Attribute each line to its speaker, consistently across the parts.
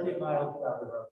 Speaker 1: 20 miles down the road.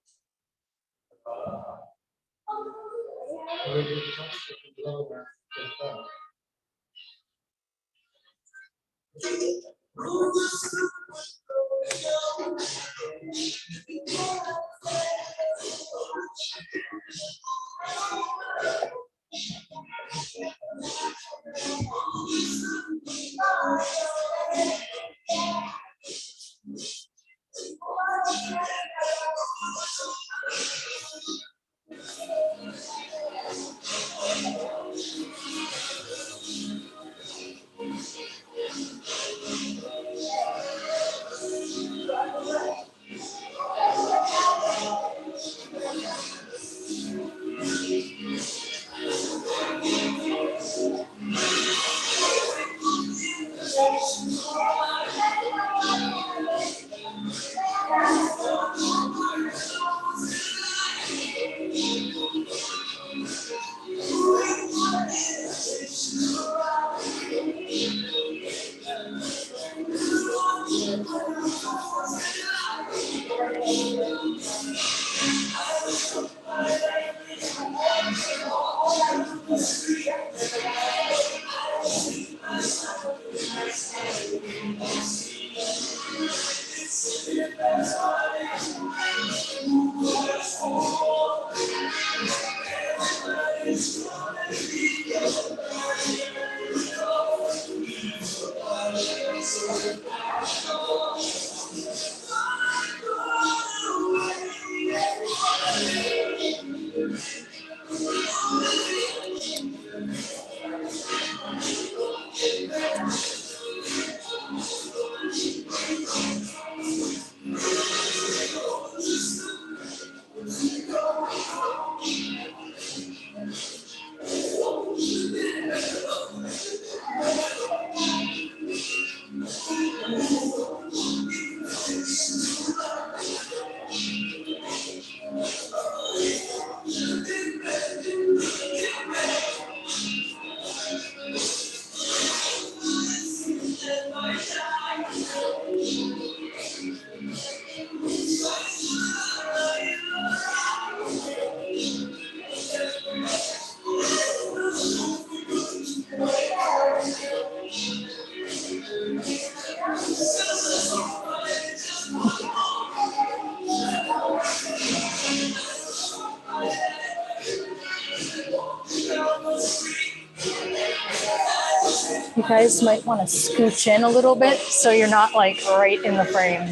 Speaker 2: You guys might want to scooch in a little bit so you're not like right in the frame.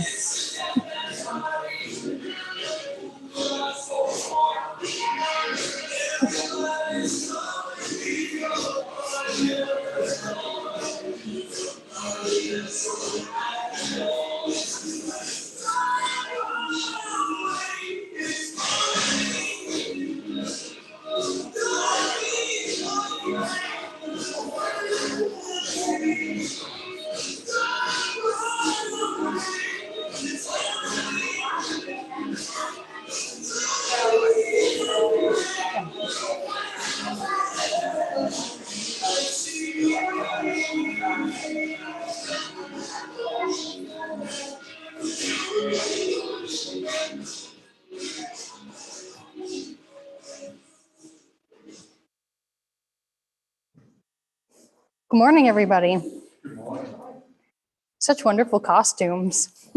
Speaker 2: Good morning, everybody.
Speaker 1: Good morning.
Speaker 2: Such wonderful costumes.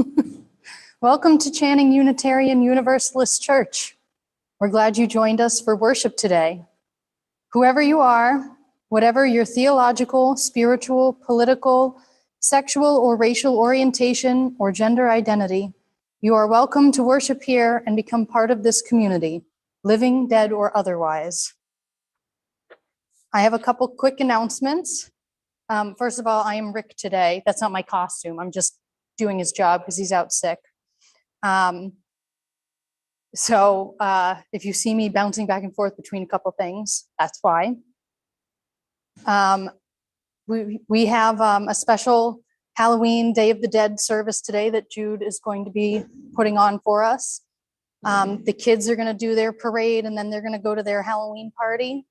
Speaker 2: Welcome to Channing Unitarian Universalist Church. We're glad you joined us for worship today. Whoever you are, whatever your theological, spiritual, political, sexual, or racial orientation or gender identity, you are welcome to worship here and become part of this community, living, dead, or otherwise. I have a couple quick announcements. First of all, I am Rick today. That's not my costume. I'm just doing his job because he's out sick. So if you see me bouncing back and forth between a couple things, that's why. We have a special Halloween Day of the Dead service today that Jude is going to be putting on for us. The kids are going to do their parade and then they're going to go to their Halloween party.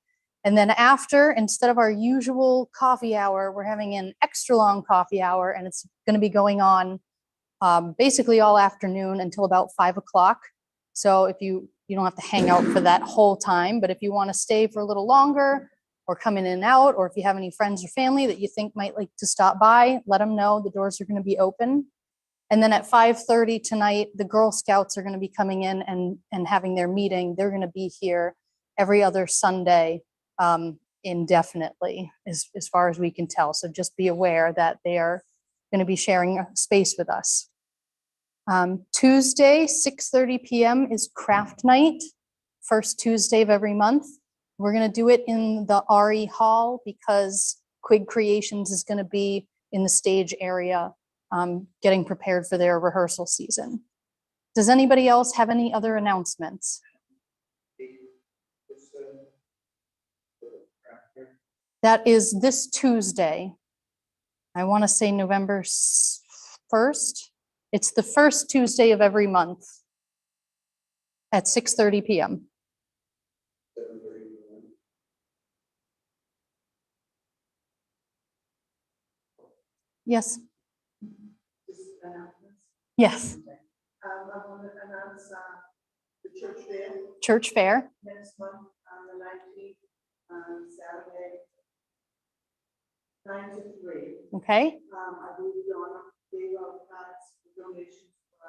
Speaker 2: And then after, instead of our usual coffee hour, we're having an extra long coffee hour, and it's going to be going on basically all afternoon until about 5 o'clock. So if you don't have to hang out for that whole time, but if you want to stay for a little longer or come in and out, or if you have any friends or family that you think might like to stop by, let them know the doors are going to be open. And then at 5:30 tonight, the Girl Scouts are going to be coming in and having their meeting. They're going to be here every other Sunday indefinitely, as far as we can tell. So just be aware that they are going to be sharing a space with us. Tuesday, 6:30 p.m. is craft night, first Tuesday of every month. We're going to do it in the RE Hall because Quig Creations is going to be in the stage area, getting prepared for their rehearsal season. Does anybody else have any other announcements? That is this Tuesday. I want to say November 1st. It's the first Tuesday of every month at 6:30 p.m. Yes. Yes.
Speaker 3: I want to announce the church fair
Speaker 2: Church fair.
Speaker 3: next month on the 19th, Saturday, 9 to 3.
Speaker 2: Okay.
Speaker 3: I believe Donna gave out cards for donations for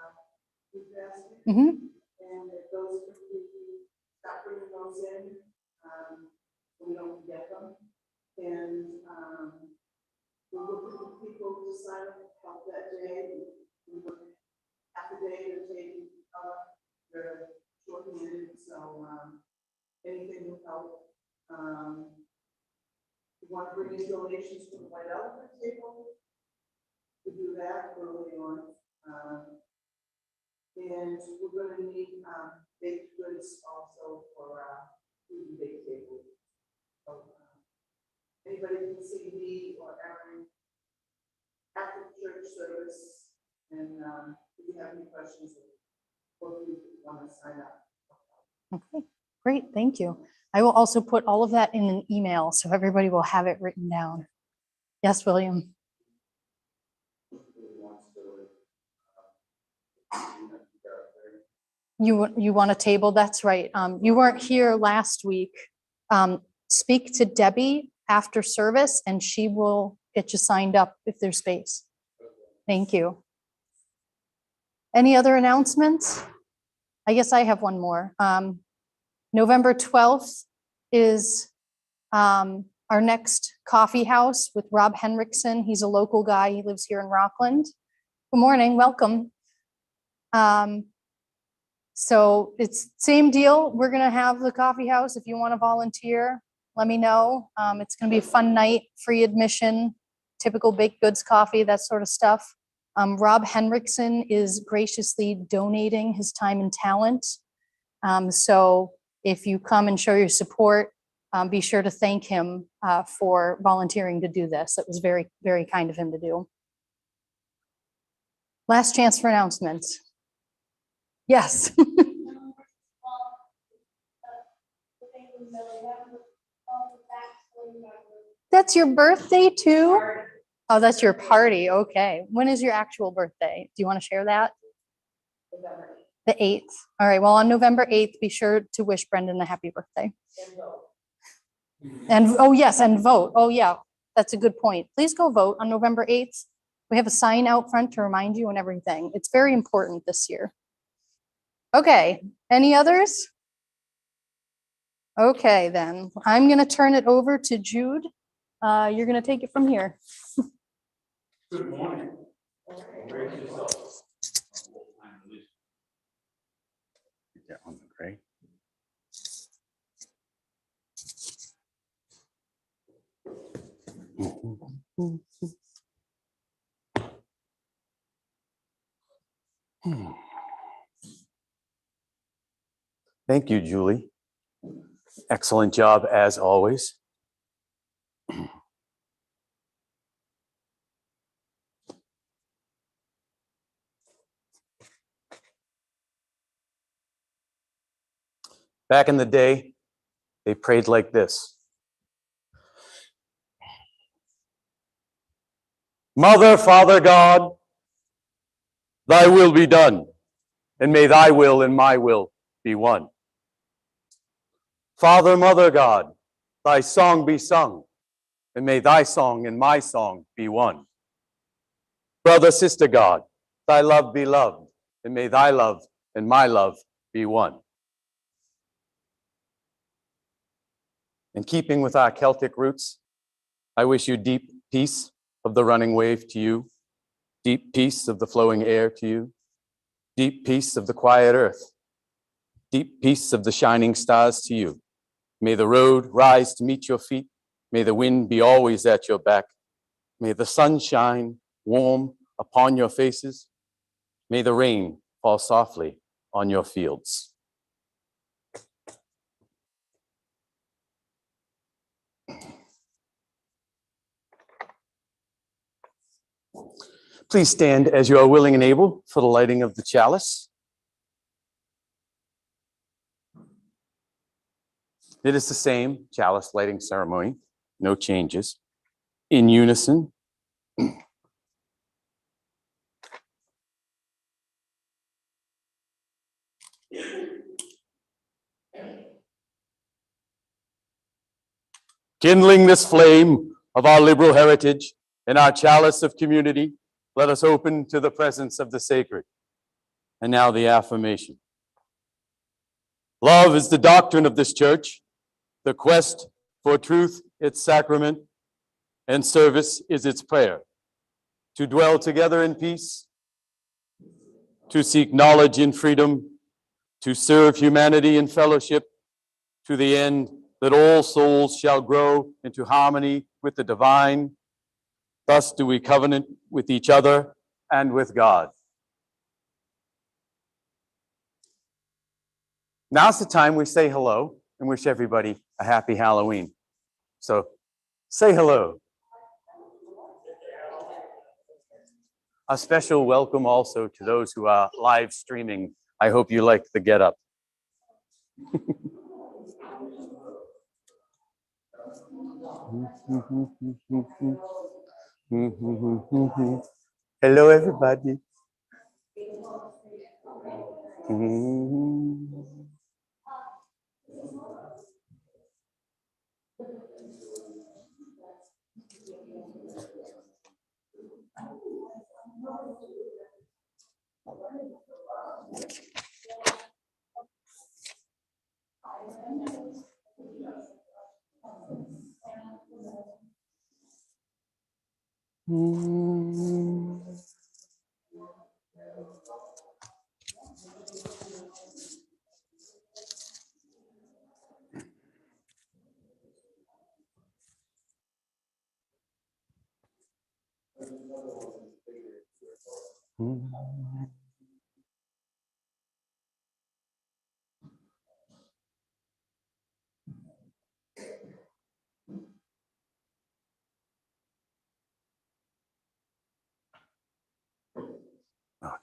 Speaker 3: food basket.
Speaker 2: Mm-hmm.
Speaker 3: And if those can stop bringing those in, so we don't forget them. And we'll look for people to sign up that day. We look half a day to take they're short-handed, so anything will help. We want to bring in donations to the White Elephant table. We do that early on. And we're going to need baked goods also for food and baked table. So, anybody can see me or Erin after church service, and if you have any questions, or if you want to sign up.
Speaker 2: Okay, great, thank you. I will also put all of that in an email so everybody will have it written down. Yes, William. You want a table? That's right. You weren't here last week. Speak to Debbie after service and she will get you signed up if there's space. Thank you. Any other announcements? I guess I have one more. November 12th is our next coffee house with Rob Henriksen. He's a local guy. He lives here in Rockland. Good morning, welcome. So it's same deal. We're gonna have the coffee house. If you want to volunteer, let me know. It's gonna be a fun night, free admission, typical baked goods coffee, that sort of stuff. Rob Henriksen is graciously donating his time and talent. So if you come and show your support, be sure to thank him for volunteering to do this. It was very, very kind of him to do. Last chance for announcements. Yes. That's your birthday too? Oh, that's your party. Okay. When is your actual birthday? Do you want to share that? The 8th. All right. Well, on November 8th, be sure to wish Brendan a happy birthday. And oh, yes, and vote. Oh, yeah. That's a good point. Please go vote on November 8th. We have a sign out front to remind you and everything. It's very important this year. Okay. Any others? Okay, then. I'm going to turn it over to Jude. You're going to take it from here.
Speaker 1: Good morning.
Speaker 4: That one's great. Thank you, Julie. Excellent job as always. Back in the day, they prayed like this. Mother, Father God, Thy will be done, and may thy will and my will be one. Father, Mother God, thy song be sung, and may thy song and my song be one. Brother, sister God, thy love be loved, and may thy love and my love be one. In keeping with our Celtic roots, I wish you deep peace of the running wave to you, deep peace of the flowing air to you, deep peace of the quiet earth, deep peace of the shining stars to you. May the road rise to meet your feet. May the wind be always at your back. May the sun shine warm upon your faces. May the rain fall softly on your fields. Please stand as you are willing and able for the lighting of the chalice. It is the same chalice lighting ceremony, no changes. In unison. Kindling this flame of our liberal heritage in our chalice of community, let us open to the presence of the sacred. And now the affirmation. Love is the doctrine of this church, the quest for truth its sacrament, and service is its prayer. To dwell together in peace, to seek knowledge in freedom, to serve humanity in fellowship, to the end that all souls shall grow into harmony with the divine. Thus do we covenant with each other and with God. Now's the time we say hello and wish everybody a happy Halloween. So say hello. A special welcome also to those who are live streaming. I hope you like the getup. Hello, everybody.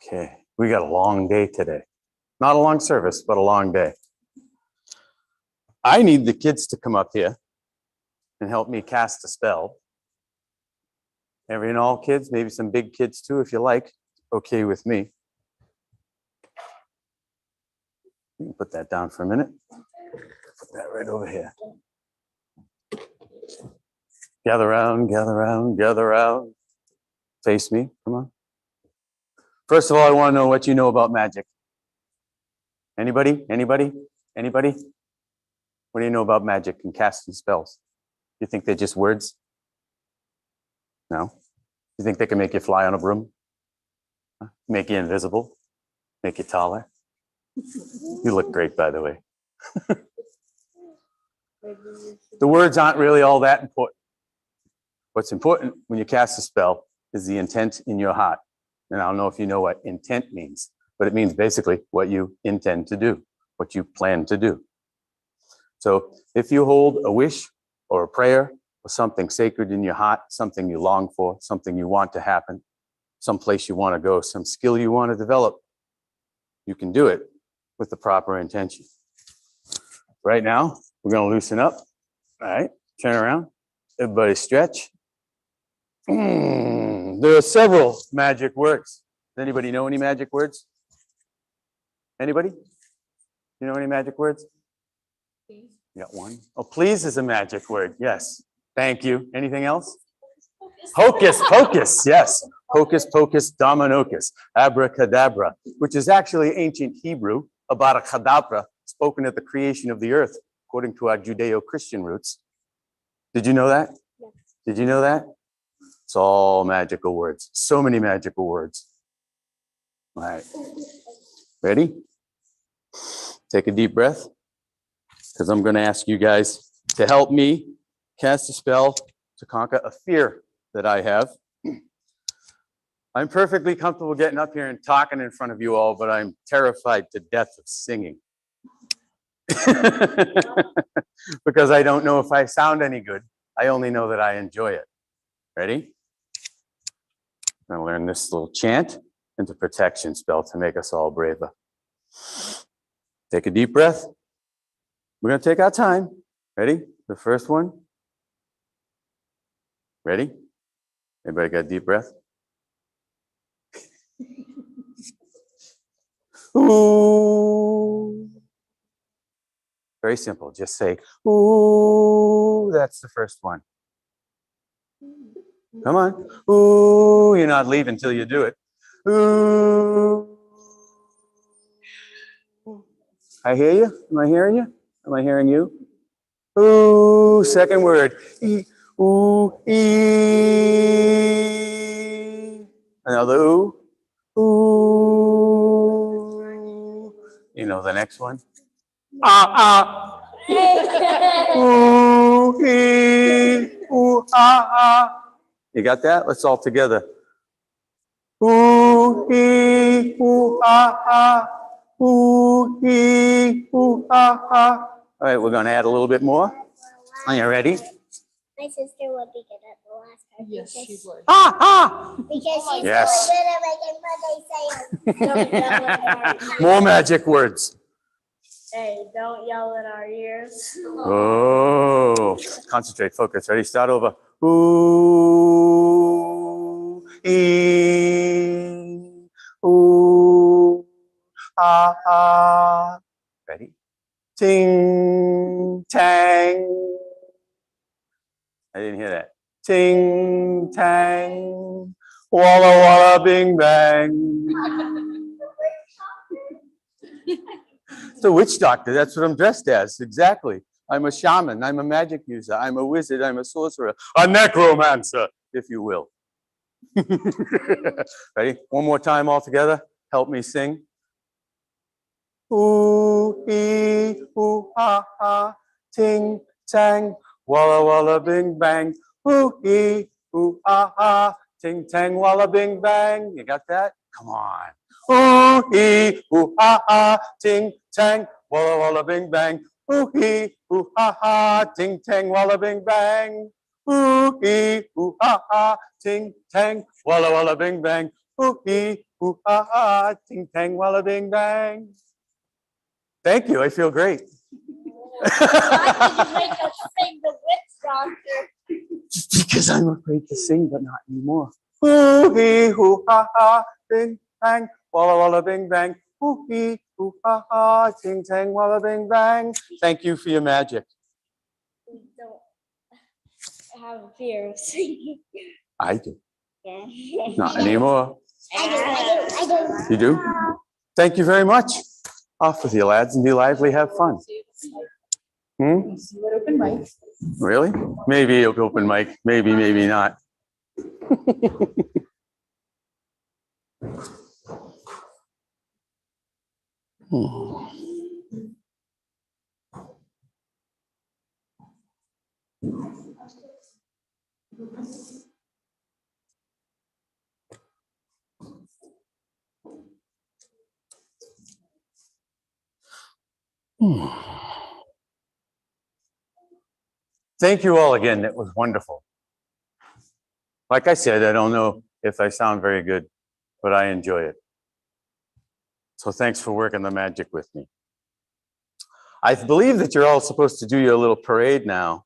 Speaker 4: Okay, we got a long day today. Not a long service, but a long day. I need the kids to come up here and help me cast a spell. Every and all kids, maybe some big kids too, if you like. Okay with me. You can put that down for a minute. Put that right over here. Gather round, gather round, gather round. Face me, come on. First of all, I want to know what you know about magic. Anybody? Anybody? Anybody? What do you know about magic and casting spells? You think they're just words? No? You think they can make you fly on a broom? Make you invisible? Make you taller? You look great, by the way. The words aren't really all that important. What's important when you cast a spell is the intent in your heart. And I don't know if you know what intent means, but it means basically what you intend to do, what you plan to do. So if you hold a wish or a prayer or something sacred in your heart, something you long for, something you want to happen, some place you want to go, some skill you want to develop, you can do it with the proper intention. Right now, we're going to loosen up. All right, turn around. Everybody stretch. There are several magic words. Does anybody know any magic words? Anybody? You know any magic words? You got one? Oh, please is a magic word. Yes. Thank you. Anything else? Hocus pocus. Yes. Hocus pocus dominocus. Abracadabra, which is actually ancient Hebrew, abracadabra, spoken at the creation of the earth, according to our Judeo-Christian roots. Did you know that?
Speaker 5: Yes.
Speaker 4: Did you know that? It's all magical words. So many magical words. All right. Ready? Take a deep breath, because I'm going to ask you guys to help me cast a spell to conquer a fear that I have. I'm perfectly comfortable getting up here and talking in front of you all, but I'm terrified to death of singing. Because I don't know if I sound any good. I only know that I enjoy it. Ready? I'm going to learn this little chant and the protection spell to make us all braver. Take a deep breath. We're going to take our time. Ready? The first one. Ready? Everybody got a deep breath? Ooh. Very simple. Just say, ooh. That's the first one. Come on. Ooh. You're not leaving till you do it. Ooh. I hear you. Am I hearing you? Am I hearing you? Ooh. Second word. E. Ooh. E. Another ooh. Ooh. You know the next one? Ah, ah. Ooh, ee, ooh, ah, ah. You got that? Let's all together. Ooh, ee, ooh, ah, ah. Ooh, ee, ooh, ah, ah. All right, we're going to add a little bit more. Are you ready?
Speaker 5: My sister would be good at the last part.
Speaker 6: Yes, she would.
Speaker 4: Ah, ah.
Speaker 5: Because she's
Speaker 4: Yes.
Speaker 5: really good at making Monday say
Speaker 4: More magic words.
Speaker 5: Hey, don't yell in our ears.
Speaker 4: Oh, concentrate, focus. Ready? Start over. Ooh, ee, ooh, ah, ah. Ready? Ting, tang. I didn't hear that. Ting, tang. Walla, walla, bing, bang. It's a witch doctor. That's what I'm dressed as. Exactly. I'm a shaman. I'm a magic user. I'm a wizard. I'm a sorcerer. A necromancer, if you will. Ready? One more time all together. Help me sing. Ooh, ee, ooh, ah, ah. Ting, tang. Walla, walla, bing, bang. Ooh, ee, ooh, ah, ah. Ting, tang, walla, bing, bang. You got that? Come on. Ooh, ee, ooh, ah, ah. Ting, tang, walla, walla, bing, bang. Ooh, ee, ooh, ah, ah. Ting, tang, walla, bing, bang. Ooh, ee, ooh, ah, ah. Ting, tang, walla, walla, bing, bang. Ooh, ee, ooh, ah, ah. Ting, tang, walla, bing, bang. Thank you. I feel great.
Speaker 5: Why did you make us sing the witch doctor?
Speaker 4: Just because I'm afraid to sing, but not anymore. Ooh, hee, hoo, ha, ha, bing, bang, walla, walla, bing, bang. Ooh, hee, hoo, ha, ha, ting, tang, walla, bing, bang. Thank you for your magic.
Speaker 5: We don't have a fear of singing.
Speaker 4: I do.
Speaker 5: Yeah.
Speaker 4: Not anymore.
Speaker 5: I do.
Speaker 4: You do? Thank you very much. Off with you, lads, and be lively, have fun. Hmm?
Speaker 6: See what open mic.
Speaker 4: Really? Maybe open mic. Maybe, maybe not. Thank you all again. That was wonderful. Like I said, I don't know if I sound very good, but I enjoy it. So thanks for working the magic with me. I believe that you're all supposed to do your little parade now.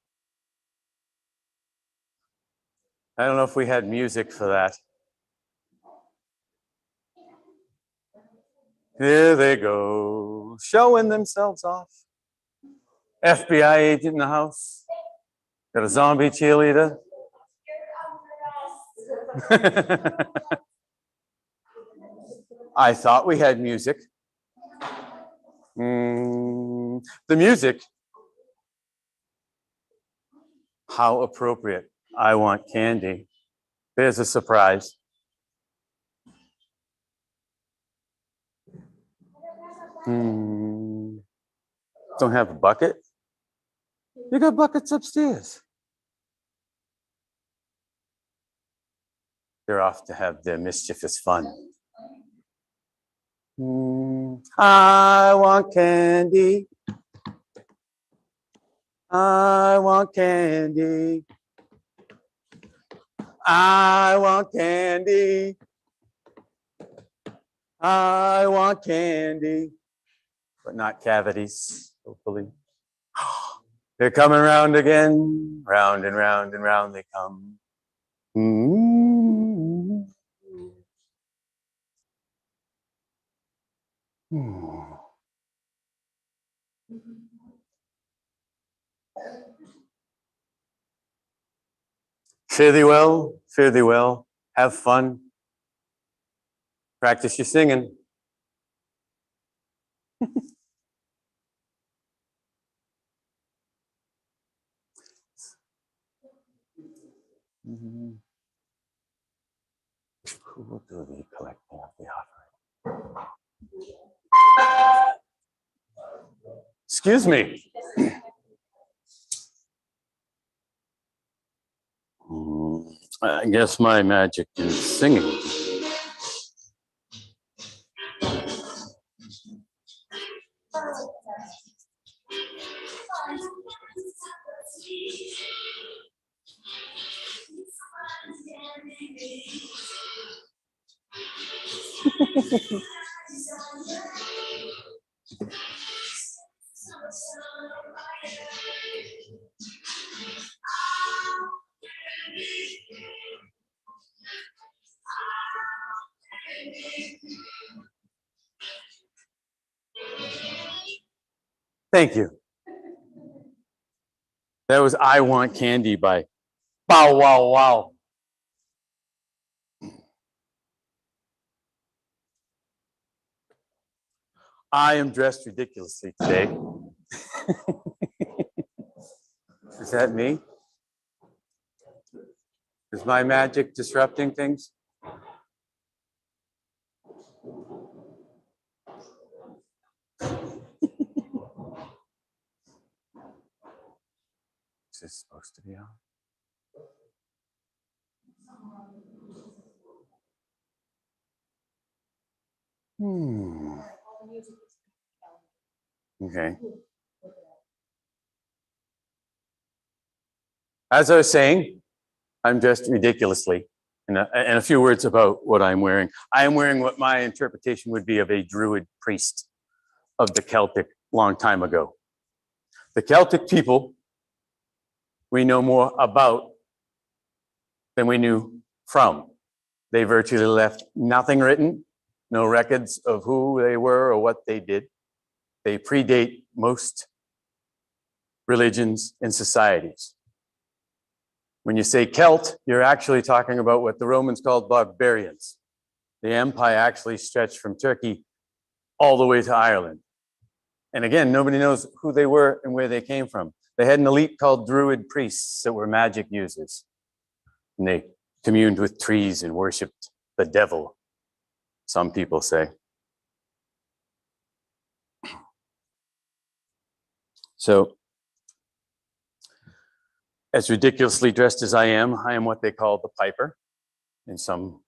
Speaker 4: I don't know if we had music for that. Here they go, showing themselves off. FBI agent in the house. Got a zombie cheerleader. I thought we had music. The music. How appropriate. I want candy. There's a surprise. Don't have a bucket? You got buckets upstairs. They're off to have their mischievous fun. I want candy. I want candy. I want candy. I want candy. But not cavities, hopefully. They're coming round again. Round and round and round they come. Fare thee well, fare thee well. Have fun. Practice your singing. Who will do the collecting of the offering? Excuse me. I guess my magic is singing. Thank you. That was I Want Candy by Bow Wow Wow. I am dressed ridiculously today. Is that me? Is my magic disrupting things? Is this supposed to be on? Okay. As I was saying, I'm dressed ridiculously. And a few words about what I'm wearing. I am wearing what my interpretation would be of a Druid priest of the Celtic long time ago. The Celtic people we know more about than we knew from. They virtually left nothing written, no records of who they were or what they did. They predate most religions and societies. When you say Celt, you're actually talking about what the Romans called barbarians. The empire actually stretched from Turkey all the way to Ireland. And again, nobody knows who they were and where they came from. They had an elite called Druid priests that were magic users. And they communed with trees and worshiped the devil, some people say. So, as ridiculously dressed as I am what they call the piper in some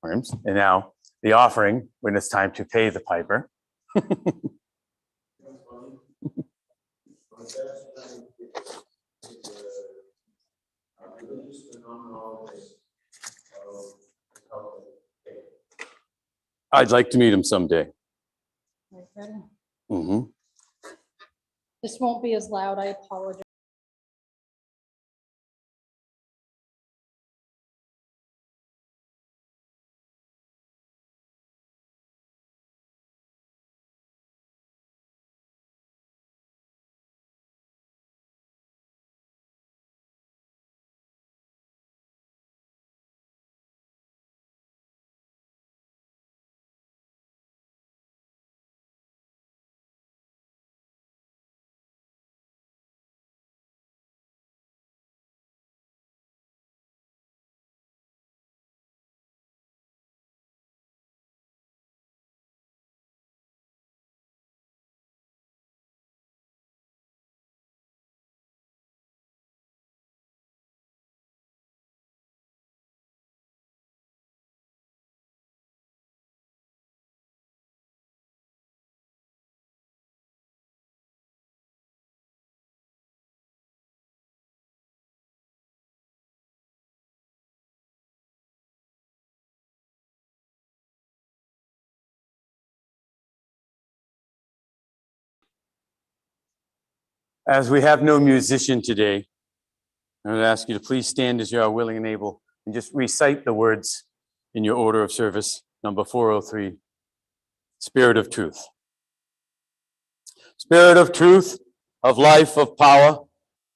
Speaker 4: terms. And now the offering, when it's time to pay the piper. I'd like to meet him someday.
Speaker 2: This won't be as loud, I apologize.
Speaker 4: As we have no musician today, I would ask you to please stand as you are willing and able and just recite the words in your order of service, number 403, Spirit of Truth. Spirit of truth, of life, of power,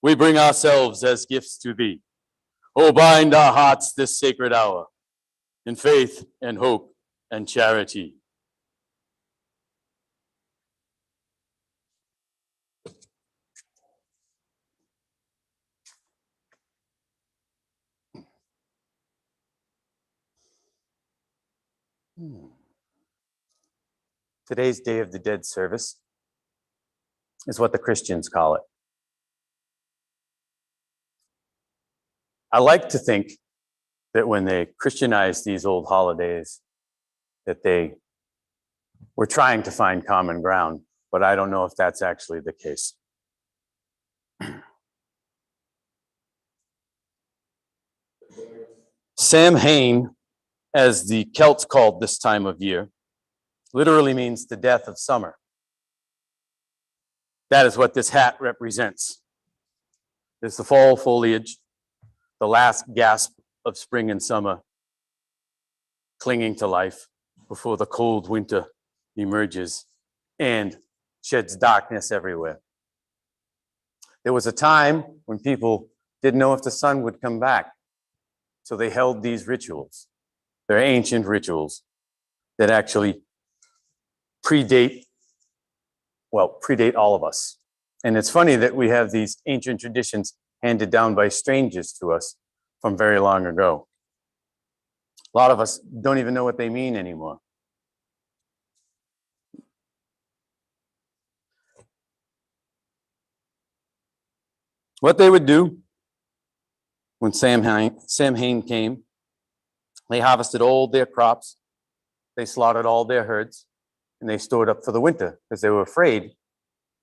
Speaker 4: we bring ourselves as gifts to thee. Oh, bind our hearts this sacred hour in faith and hope and charity. Today's Day of the Dead service is what the Christians call it. I like to think that when they Christianized these old holidays, that they were trying to find common ground, but I don't know if that's actually the case. Samhain, as the Celts called this time of year, literally means the death of summer. That is what this hat represents. It's the fall foliage, the last gasp of spring and summer, clinging to life before the cold winter emerges and sheds darkness everywhere. There was a time when people didn't know if the sun would come back, so they held these rituals. They're ancient rituals that actually predate all of us. And it's funny that we have these ancient traditions handed down by strangers to us from very long ago. A lot of us don't even know what they mean anymore. What they would do when Samhain came, they harvested all their crops, they slaughtered all their herds, and they stored up for the winter because they were afraid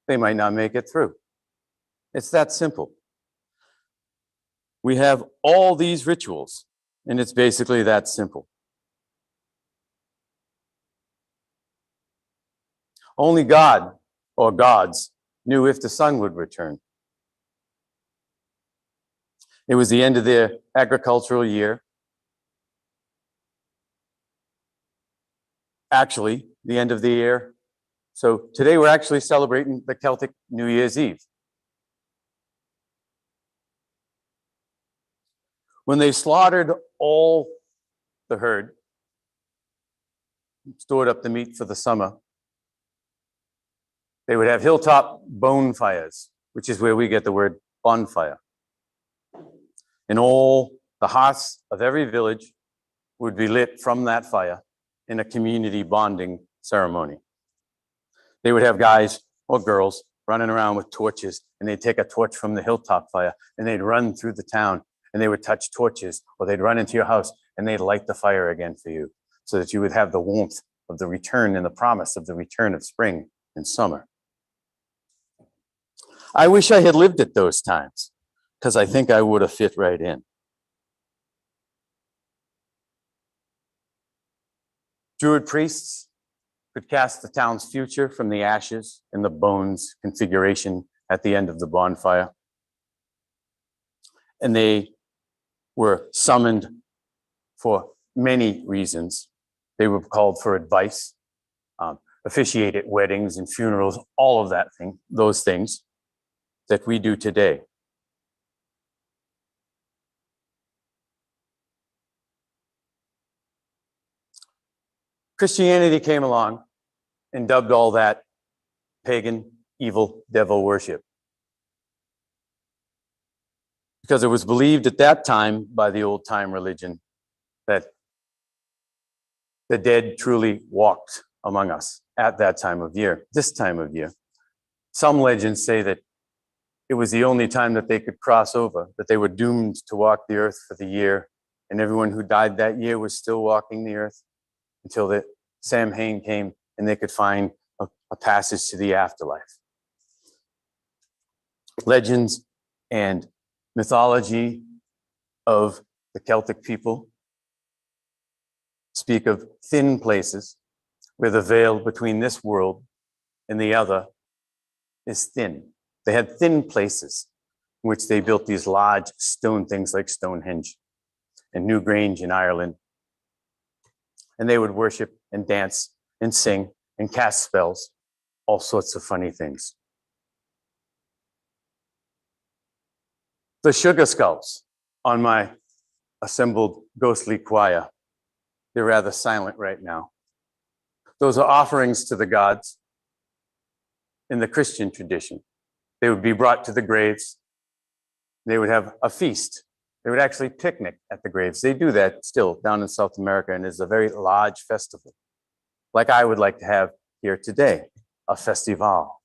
Speaker 4: they might not make it through. It's that simple. We have all these rituals, and it's basically that simple. Only God or gods knew if the sun would return. It was the end of their agricultural year. Actually, the end of the year. So today we're actually celebrating the Celtic New Year's Eve. When they slaughtered all the herd, stored up the meat for the summer, they would have hilltop bonfires, which is where we get the word bonfire. And all the hearths of every village would be lit from that fire in a community bonding ceremony. They would have guys or girls running around with torches, and they'd take a torch from the hilltop fire and they'd run through the town and they would touch torches, or they'd run into your house and they'd light the fire again for you so that you would have the warmth of the return and the promise of the return of spring and summer. I wish I had lived at those times because I think I would have fit right in. Druid priests could cast the town's future from the ashes and the bones configuration at the end of the bonfire. And they were summoned for many reasons. They were called for advice, officiate at weddings and funerals, all of those things that we do today. Christianity came along and dubbed all that pagan, evil, devil worship. Because it was believed at that time by the old time religion that the dead truly walked among us at that time of year, this time of year. Some legends say that it was the only time that they could cross over, that they were doomed to walk the earth for the year, and everyone who died that year was still walking the earth until the Samhain came and they could find a passage to the afterlife. Legends and mythology of the Celtic people speak of thin places where the veil between this world and the other is thin. They had thin places in which they built these large stone things like Stonehenge and Newgrange in Ireland. And they would worship and dance and sing and cast spells, all sorts of funny things. The sugar skulls on my assembled ghostly choir, they're rather silent right now. Those are offerings to the gods in the Christian tradition. They would be brought to the graves. They would have a feast. They would actually picnic at the graves. They do that still down in South America, and it's a very large festival, like I would like to have here today, a festival.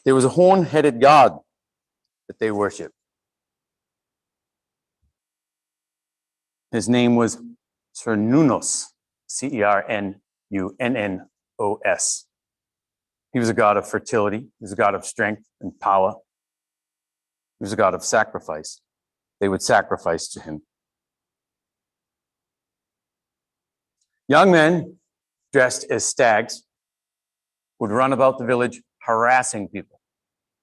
Speaker 4: There was a horn-headed god that they worshiped. His name was Cernunnos, Cernunnos. He was a god of fertility. He was a god of strength and power. He was a god of sacrifice. They would sacrifice to him. Young men dressed as stags would run about the village harassing people.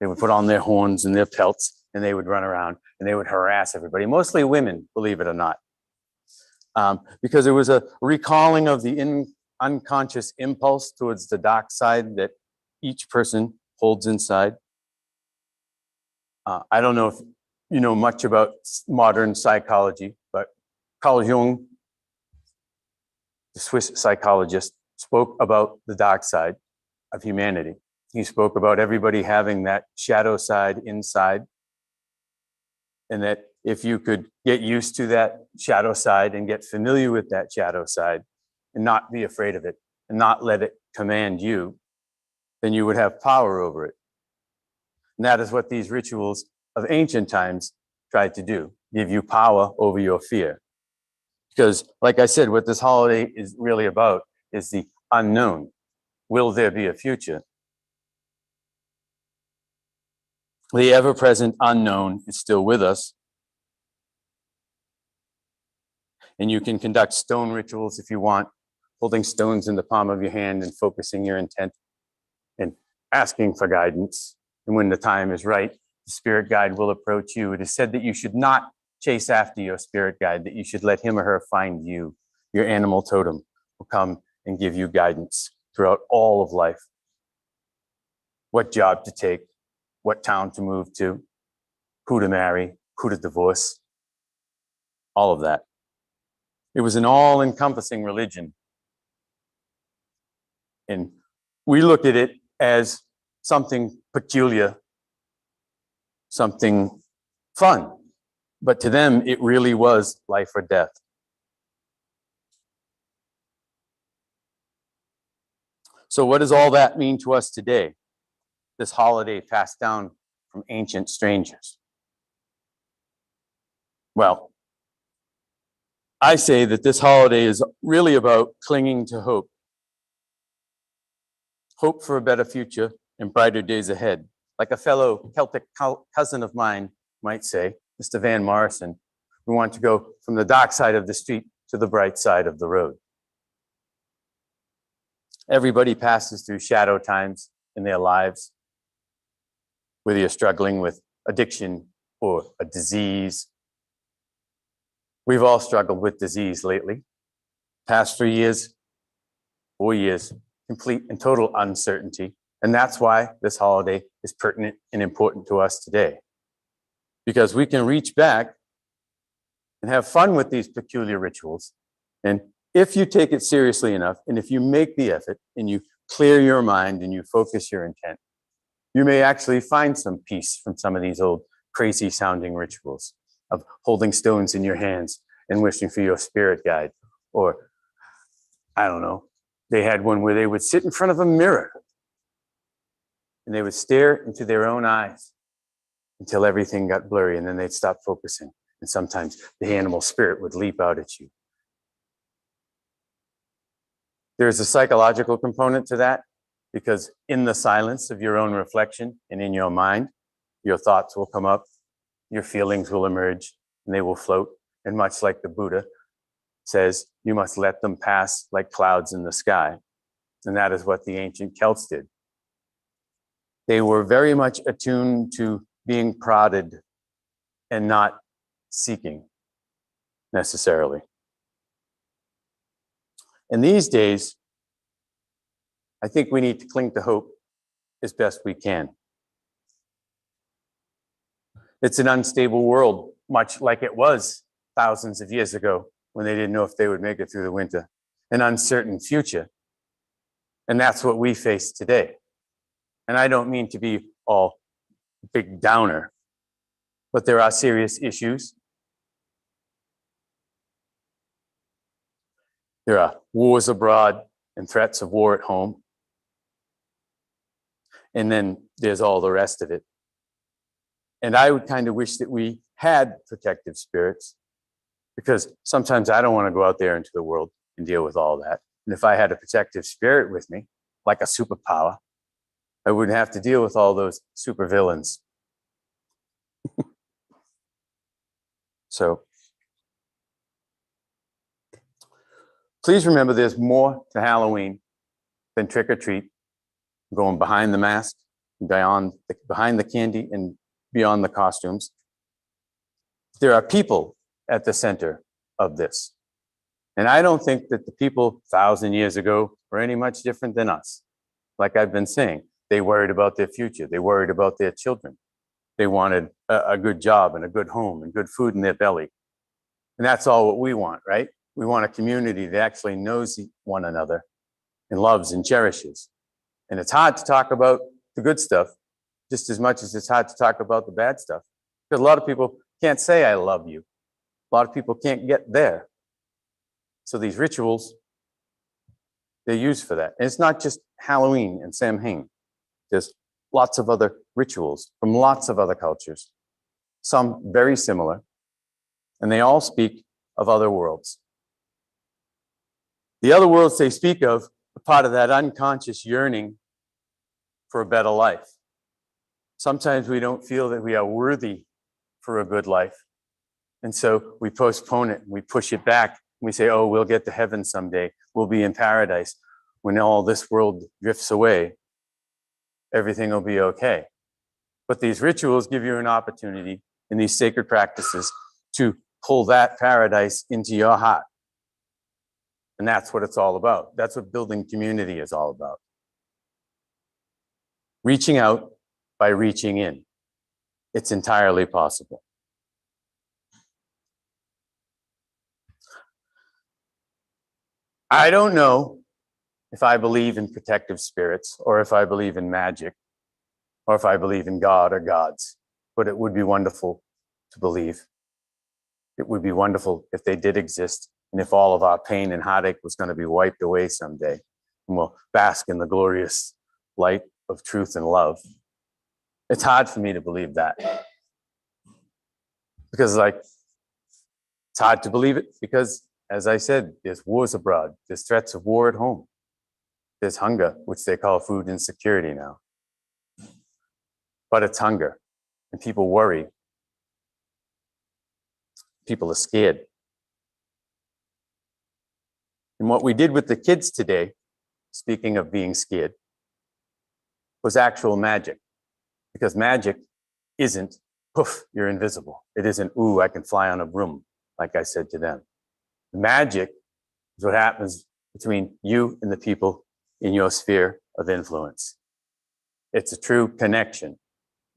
Speaker 4: They would put on their horns and their pelts, and they would run around and they would harass everybody, mostly women, believe it or not. Because it was a recalling of the unconscious impulse towards the dark side that each person holds inside. I don't know if you know much about modern psychology, but Carl Jung, the Swiss psychologist, spoke about the dark side of humanity. He spoke about everybody having that shadow side inside, and that if you could get used to that shadow side and get familiar with that shadow side and not be afraid of it and not let it command you, then you would have power over it. And that is what these rituals of ancient times tried to do, give you power over your fear. Because, like I said, what this holiday is really about is the unknown. Will there be a future? The ever-present unknown is still with us. And you can conduct stone rituals if you want, holding stones in the palm of your hand and focusing your intent and asking for guidance. And when the time is right, the spirit guide will approach you. It is said that you should not chase after your spirit guide, that you should let him or her find you. Your animal totem will come and give you guidance throughout all of life. What job to take, what town to move to, who to marry, who to divorce, all of that. It was an all-encompassing religion. And we looked at it as something peculiar, something fun. But to them, it really was life or death. So what does all that mean to us today? This holiday passed down from ancient strangers. Well, I say that this holiday is really about clinging to hope. Hope for a better future and brighter days ahead. Like a fellow Celtic cousin of mine might say, Mr. Van Morrison, we want to go from the dark side of the street to the bright side of the road. Everybody passes through shadow times in their lives, whether you're struggling with addiction or a disease. We've all struggled with disease lately. Past 3 years, 4 years, complete and total uncertainty. And that's why this holiday is pertinent and important to us today. Because we can reach back and have fun with these peculiar rituals. And if you take it seriously enough, and if you make the effort, and you clear your mind and you focus your intent, you may actually find some peace from some of these old crazy sounding rituals of holding stones in your hands and wishing for your spirit guide. Or, I don't know, they had one where they would sit in front of a mirror and they would stare into their own eyes until everything got blurry, and then they'd stop focusing. And sometimes the animal spirit would leap out at you. There's a psychological component to that, because in the silence of your own reflection and in your mind, your thoughts will come up, your feelings will emerge, and they will float. And much like the Buddha says, you must let them pass like clouds in the sky. And that is what the ancient Celts did. They were very much attuned to being prodded and not seeking necessarily. And these days, I think we need to cling to hope as best we can. It's an unstable world, much like it was thousands of years ago when they didn't know if they would make it through the winter. An uncertain future. And that's what we face today. And I don't mean to be all big downer, but there are serious issues. There are wars abroad and threats of war at home. And then there's all the rest of it. And I would kind of wish that we had protective spirits, because sometimes I don't want to go out there into the world and deal with all that. And if I had a protective spirit with me, like a superpower, I wouldn't have to deal with all those supervillains. So please remember, there's more to Halloween than trick or treat, going behind the mask, behind the candy, and beyond the costumes. There are people at the center of this. And I don't think that the people 1,000 years ago were any much different than us. Like I've been saying, they worried about their future. They worried about their children. They wanted a good job and a good home and good food in their belly. And that's all what we want, right? We want a community that actually knows one another and loves and cherishes. And it's hard to talk about the good stuff just as much as it's hard to talk about the bad stuff. Because a lot of people can't say, I love you. A lot of people can't get there. So these rituals, they're used for that. And it's not just Halloween and Samhain. There's lots of other rituals from lots of other cultures, some very similar, and they all speak of other worlds. The other worlds they speak of are part of that unconscious yearning for a better life. Sometimes we don't feel that we are worthy for a good life. And so we postpone it, we push it back. We say, oh, we'll get to heaven someday. We'll be in paradise. When all this world drifts away, everything will be okay. But these rituals give you an opportunity in these sacred practices to pull that paradise into your heart. And that's what it's all about. That's what building community is all about. Reaching out by reaching in. It's entirely possible. I don't know if I believe in protective spirits, or if I believe in magic, or if I believe in God or gods, but it would be wonderful to believe. It would be wonderful if they did exist, and if all of our pain and heartache was going to be wiped away someday, and we'll bask in the glorious light of truth and love. It's hard for me to believe that. Because it's hard to believe it because, as I said, there's wars abroad, there's threats of war at home. There's hunger, which they call food insecurity now. But it's hunger, and people worry. People are scared. And what we did with the kids today, speaking of being scared, was actual magic. Because magic isn't, poof, you're invisible. It isn't, ooh, I can fly on a broom, like I said to them. Magic is what happens between you and the people in your sphere of influence. It's a true connection.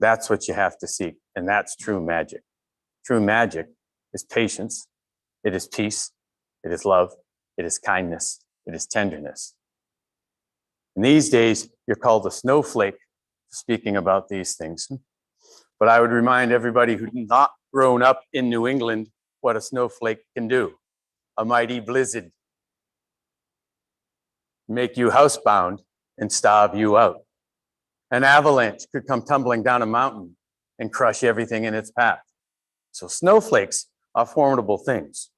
Speaker 4: That's what you have to seek, and that's true magic. True magic is patience, it is peace, it is love, it is kindness, it is tenderness. And these days, you're called a snowflake, speaking about these things. But I would remind everybody who's not grown up in New England what a snowflake can do. A mighty blizzard. Make you housebound and starve you out. An avalanche could come tumbling down a mountain and crush everything in its path. So snowflakes are formidable things.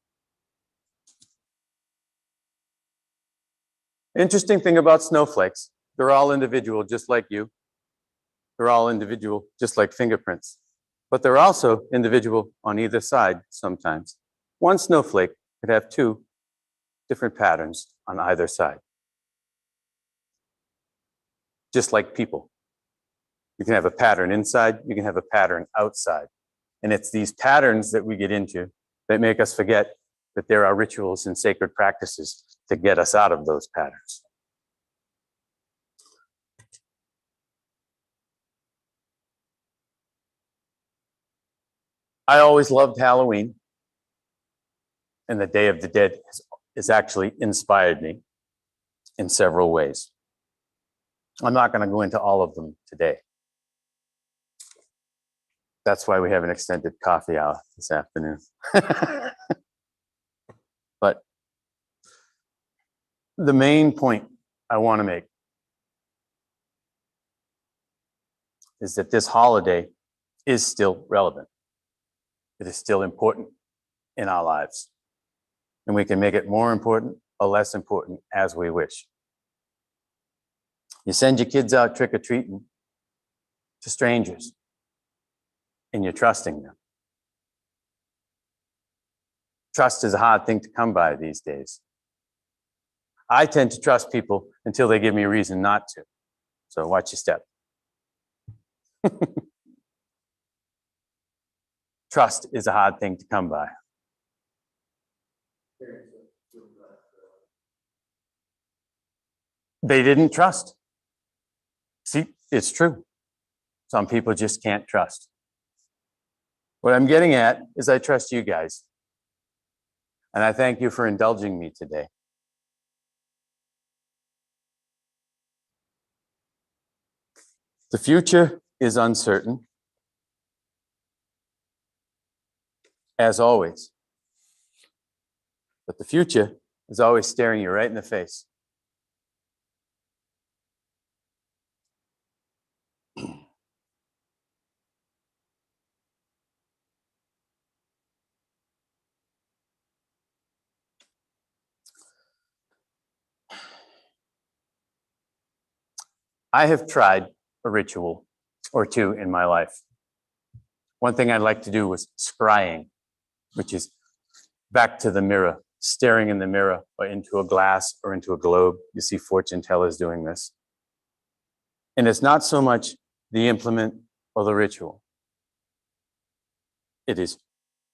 Speaker 4: Interesting thing about snowflakes, they're all individual, just like you. They're all individual, just like fingerprints. But they're also individual on either side sometimes. One snowflake could have two different patterns on either side. just like people. You can have a pattern inside, you can have a pattern outside. And it's these patterns that we get into that make us forget that there are rituals and sacred practices to get us out of those patterns. I always loved Halloween, and the Day of the Dead has actually inspired me in several ways. I'm not going to go into all of them today. That's why we have an extended coffee hour this afternoon. But the main point I want to make is that this holiday is still relevant. It is still important in our lives. And we can make it more important or less important as we wish. You send your kids out trick-or-treating to strangers, and you're trusting them. Trust is a hard thing to come by these days. I tend to trust people until they give me a reason not to. So watch your step. Trust is a hard thing to come by. They didn't trust. See, it's true. Some people just can't trust. What I'm getting at is I trust you guys. And I thank you for indulging me today. The future is uncertain, as always. But the future is always staring you right in the face. I have tried a ritual or two in my life. One thing I'd like to do was scrying, which is back to the mirror, staring in the mirror or into a glass or into a globe. You see fortune tellers doing this. And it's not so much the implement or the ritual. It is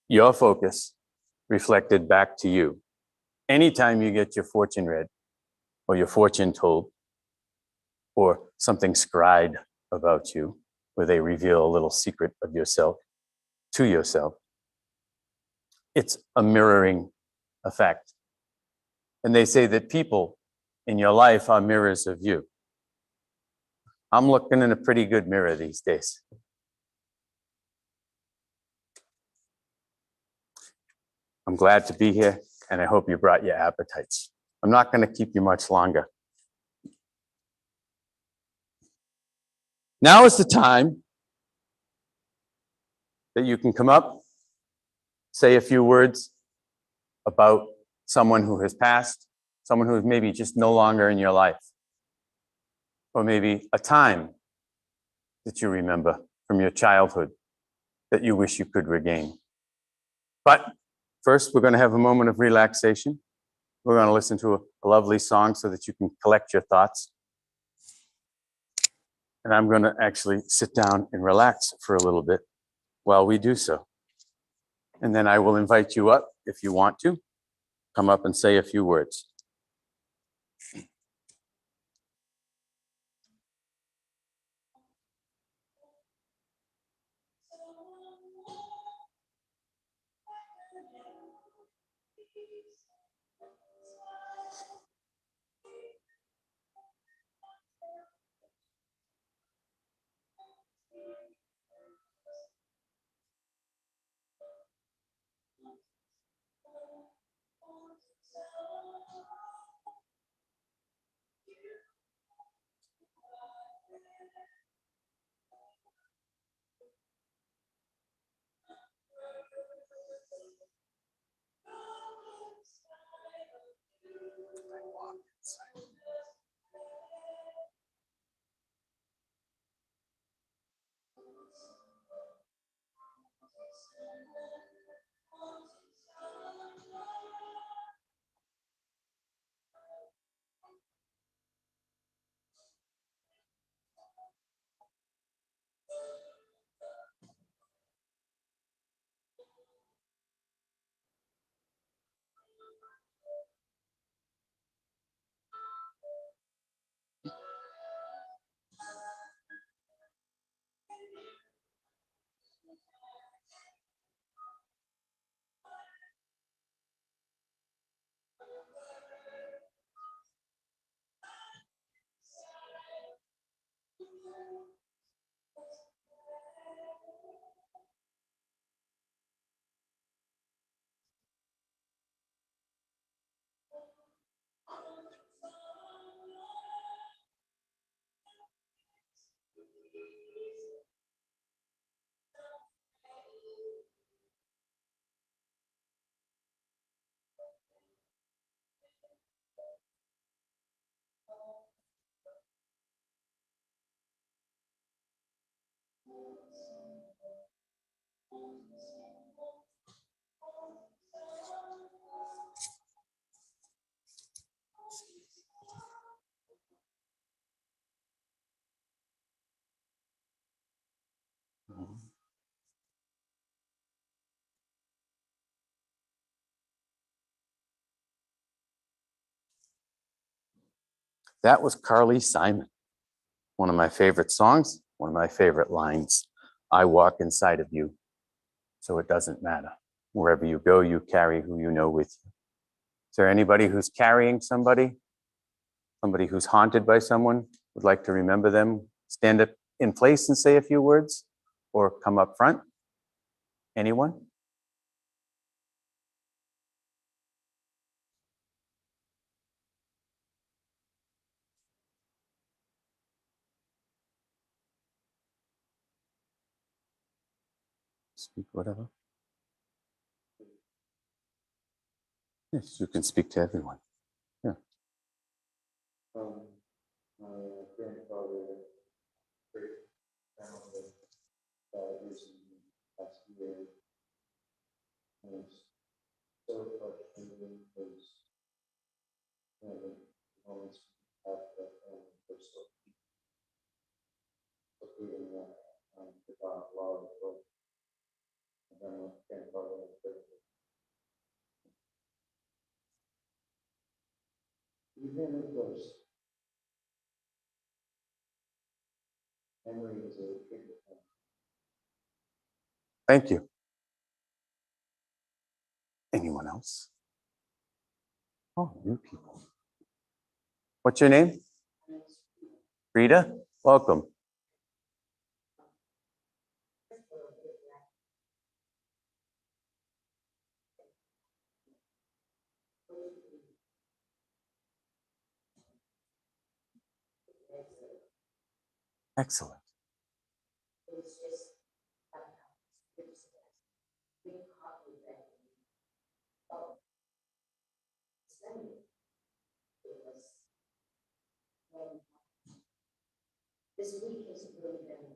Speaker 4: your focus reflected back to you. Anytime you get your fortune read or your fortune told or something scried about you, where they reveal a little secret of yourself to yourself, it's a mirroring effect. And they say that people in your life are mirrors of you. I'm looking in a pretty good mirror these days. I'm glad to be here, and I hope you brought your appetites. I'm not going to keep you much longer. Now is the time that you can come up, say a few words about someone who has passed, someone who is maybe just no longer in your life, or maybe a time that you remember from your childhood that you wish you could regain. But first, we're going to have a moment of relaxation. We're going to listen to a lovely song so that you can collect your thoughts. And I'm going to actually sit down and relax for a little bit while we do so. And then I will invite you up if you want to. Come up and say a few words. That was Carly Simon. One of my favorite songs, one of my favorite lines. I walk inside of you, so it doesn't matter. Wherever you go, you carry who you know with you. Is there anybody who's carrying somebody? Somebody who's haunted by someone, would like to remember them? Stand up in place and say a few words, or come up front? Anyone? Speak whatever. Yes, you can speak to everyone. Yeah.
Speaker 1: My grandfather, great grandmother, died recently last year. I was so frustrated because the moments we have that family were so feeling that the God love both. And then my grandfather was very even if those memory is a trigger.
Speaker 4: Thank you. Anyone else? Oh, new people. What's your name? Rita? Welcome. Excellent.
Speaker 6: This week has really been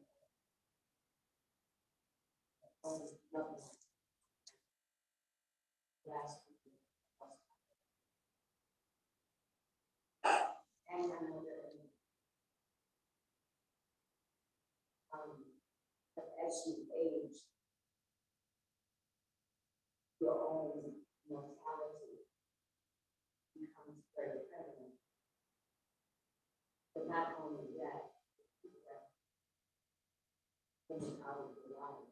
Speaker 6: last week. And I know that but as you age, your own mortality becomes very prevalent. But not only that, things out of your life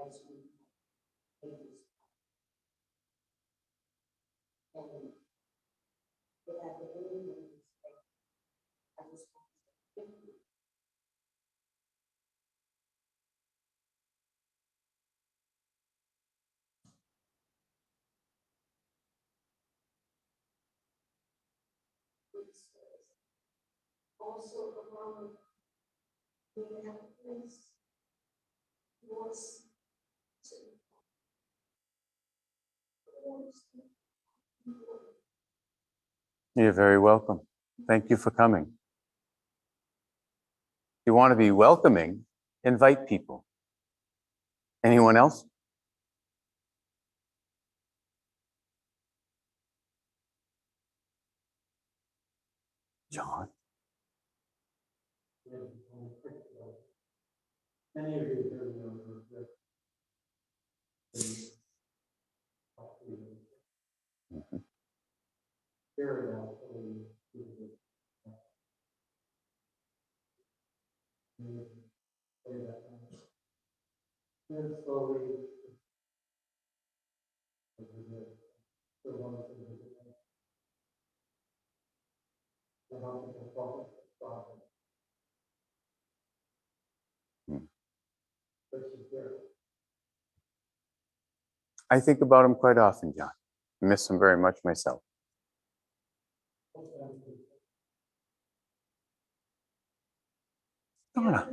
Speaker 6: as you age. And without the any mistake, I just want to say thank you. Also, along we have a place was to
Speaker 4: You're very welcome. Thank you for coming. If you want to be welcoming, invite people. Anyone else? John?
Speaker 1: Many of you here know that
Speaker 4: Mhm.
Speaker 1: very naturally and slowly the ones the help of God.
Speaker 4: Hmm.
Speaker 1: But she's there.
Speaker 4: I think about him quite often, John. I miss him very much myself. Donna.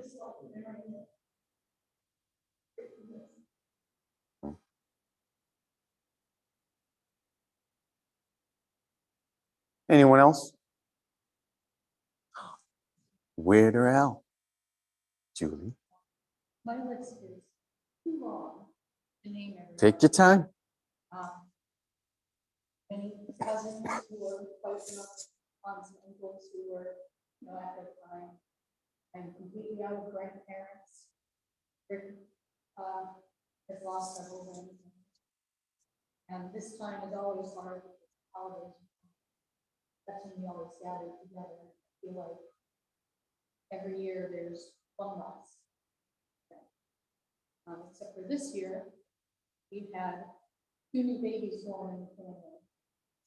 Speaker 4: Anyone else? Weird or Al? Julie,
Speaker 2: My list is too long to name everyone.
Speaker 4: take your time.
Speaker 2: Many cousins who were close enough, aunts and uncles who were, at the time. I'm completely out of grandparents. Rick has lost several grandparents. And this time is always hard with the holidays. That's when we always gather together. I feel like every year there's one less. Except for this year, we've had 2 new babies born in the family.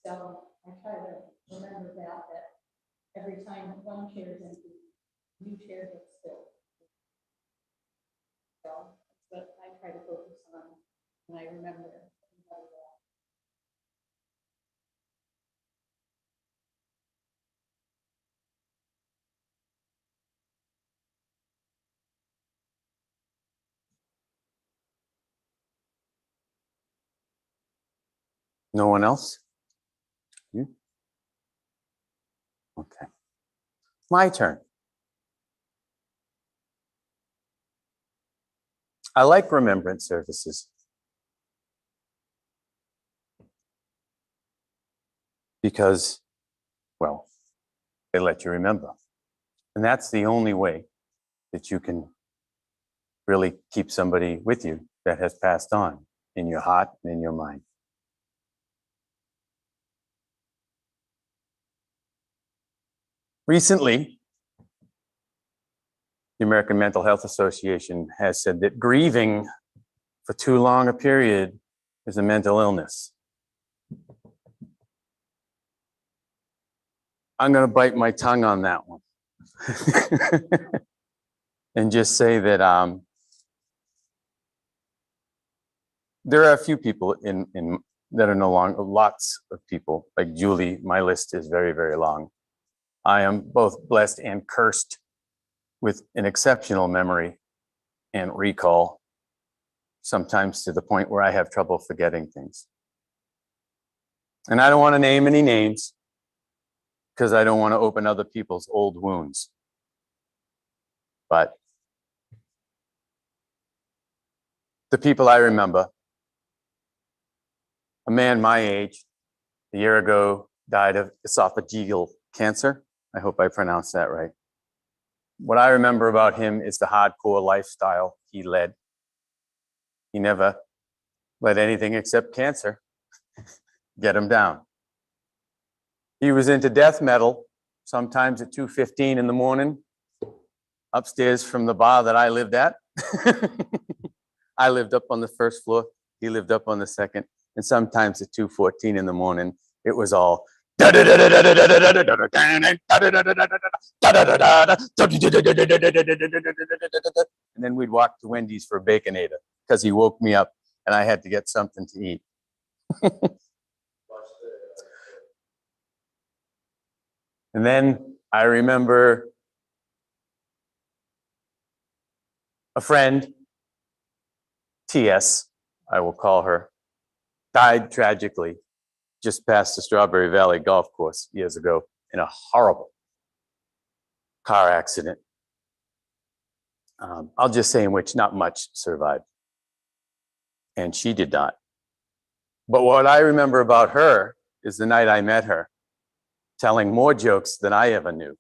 Speaker 2: So I try to remember that every time one chair is empty, a new chair gets filled. So that's what I try to focus on when I remember everybody that.
Speaker 4: No one else? You? Okay. My turn. I like remembrance services because, well, they let you remember. And that's the only way that you can really keep somebody with you that has passed on in your heart and in your mind. Recently, the American Mental Health Association has said that grieving for too long a period is a mental illness. I'm going to bite my tongue on that one and just say that there are a few people in that are no longer, lots of people, like Julie, my list is very, very long. I am both blessed and cursed with an exceptional memory and recall, sometimes to the point where I have trouble forgetting things. And I don't want to name any names because I don't want to open other people's old wounds. But the people I remember, a man my age, a year ago, died of esophageal cancer. I hope I pronounced that right. What I remember about him is the hardcore lifestyle he led. He never let anything except cancer get him down. He was into death metal, sometimes at 2:15 in the morning, upstairs from the bar that I lived at. I lived up on the first floor, he lived up on the second, and sometimes at 2:14 in the morning, it was all and then we'd walk to Wendy's for a Baconator because he woke me up and I had to get something to eat. And then I remember a friend, TS, I will call her, died tragically just past the Strawberry Valley golf course years ago in a horrible car accident. I'll just say in which not much survived. And she did not. But what I remember about her is the night I met her, telling more jokes than I ever knew.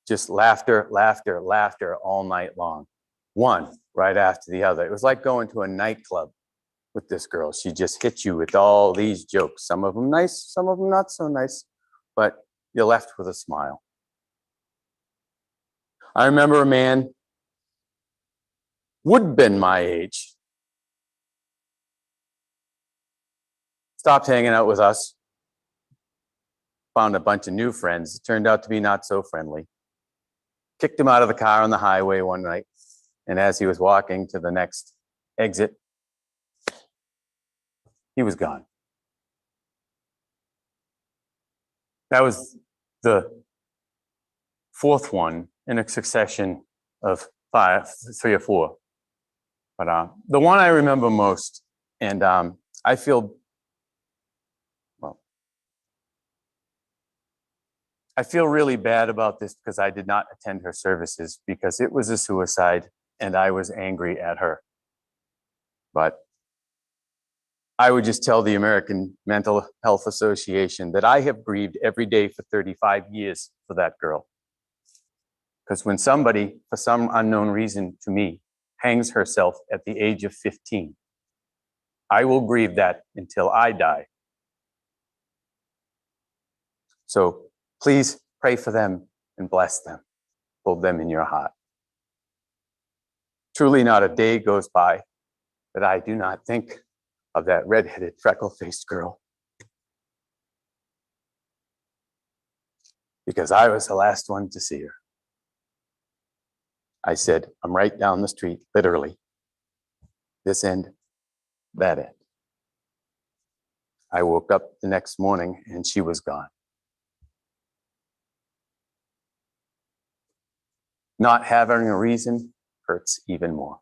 Speaker 4: Just laughter, laughter, laughter all night long. One right after the other. It was like going to a nightclub with this girl. She just hit you with all these jokes. Some of them nice, some of them not so nice, but you're left with a smile. I remember a man, would have been my age, stopped hanging out with us, found a bunch of new friends. It turned out to be not so friendly. Kicked him out of the car on the highway one night, and as he was walking to the next exit, he was gone. That was the fourth one in a succession of 3 or 4. But the one I remember most, and I feel, well, I feel really bad about this because I did not attend her services because it was a suicide and I was angry at her. But I would just tell the American Mental Health Association that I have grieved every day for 35 years for that girl. Because when somebody, for some unknown reason to me, hangs herself at the age of 15, I will grieve that until I die. So please pray for them and bless them. Hold them in your heart. Truly not a day goes by that I do not think of that red-headed, freckle-faced girl. Because I was the last one to see her. I said, I'm right down the street, literally. This end, that end. I woke up the next morning and she was gone. Not having a reason hurts even more.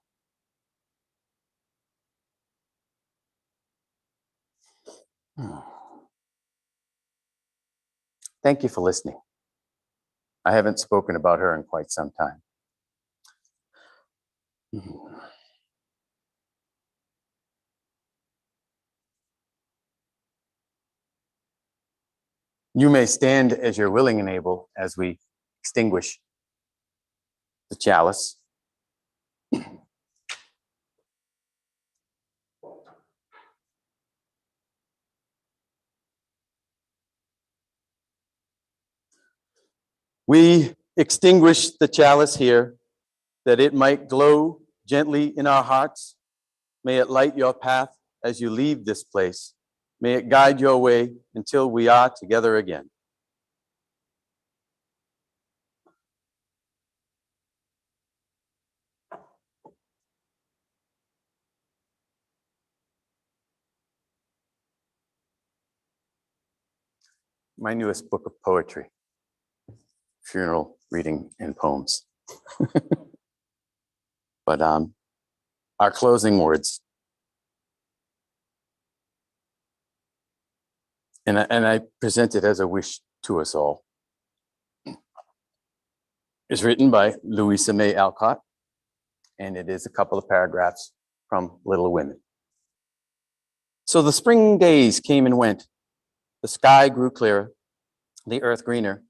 Speaker 4: Thank you for listening. I haven't spoken about her in quite some time. You may stand as you're willing and able as we extinguish the chalice. We extinguish the chalice here that it might glow gently in our hearts. May it light your path as you leave this place. May it guide your way until we are together again. My newest book of poetry, funeral reading and poems. But our closing words. And I present it as a wish to us all. It's written by Louisa May Alcott, and it is a couple of paragraphs from Little Women. So the spring days came and went. The sky grew clearer, the earth greener.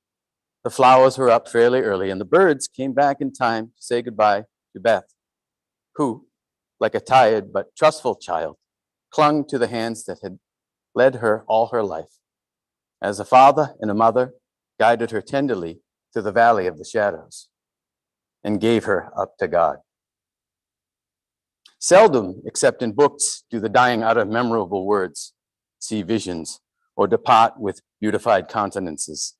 Speaker 4: The flowers were up fairly early, and the birds came back in time to say goodbye to Beth, who, like a tired but trustful child, clung to the hands that had led her all her life, as a father and a mother guided her tenderly to the valley of the shadows and gave her up to God. Seldom, except in books, do the dying utter memorable words, see visions, or depart with beautified countenances.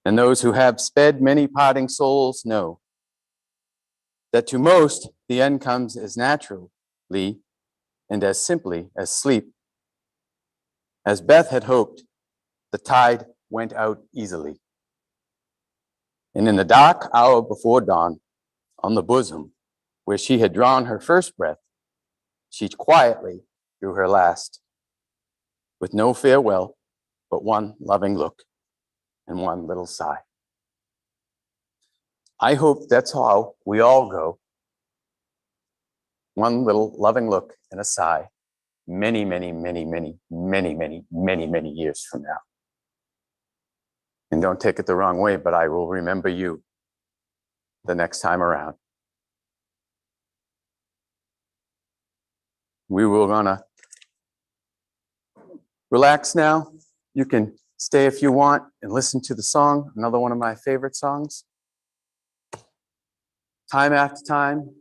Speaker 4: And those who have sped many parting souls know that to most the end comes as naturally and as simply as sleep. As Beth had hoped, the tide went out easily. And in the dark hour before dawn, on the bosom where she had drawn her first breath, she quietly drew her last, with no farewell, but one loving look and one little sigh. I hope that's how we all go. One little loving look and a sigh, many, many, many, many, many, many, many, many years from now. And don't take it the wrong way, but I will remember you the next time around. We will gonna relax now. You can stay if you want and listen to the song, another one of my favorite songs. Time after time.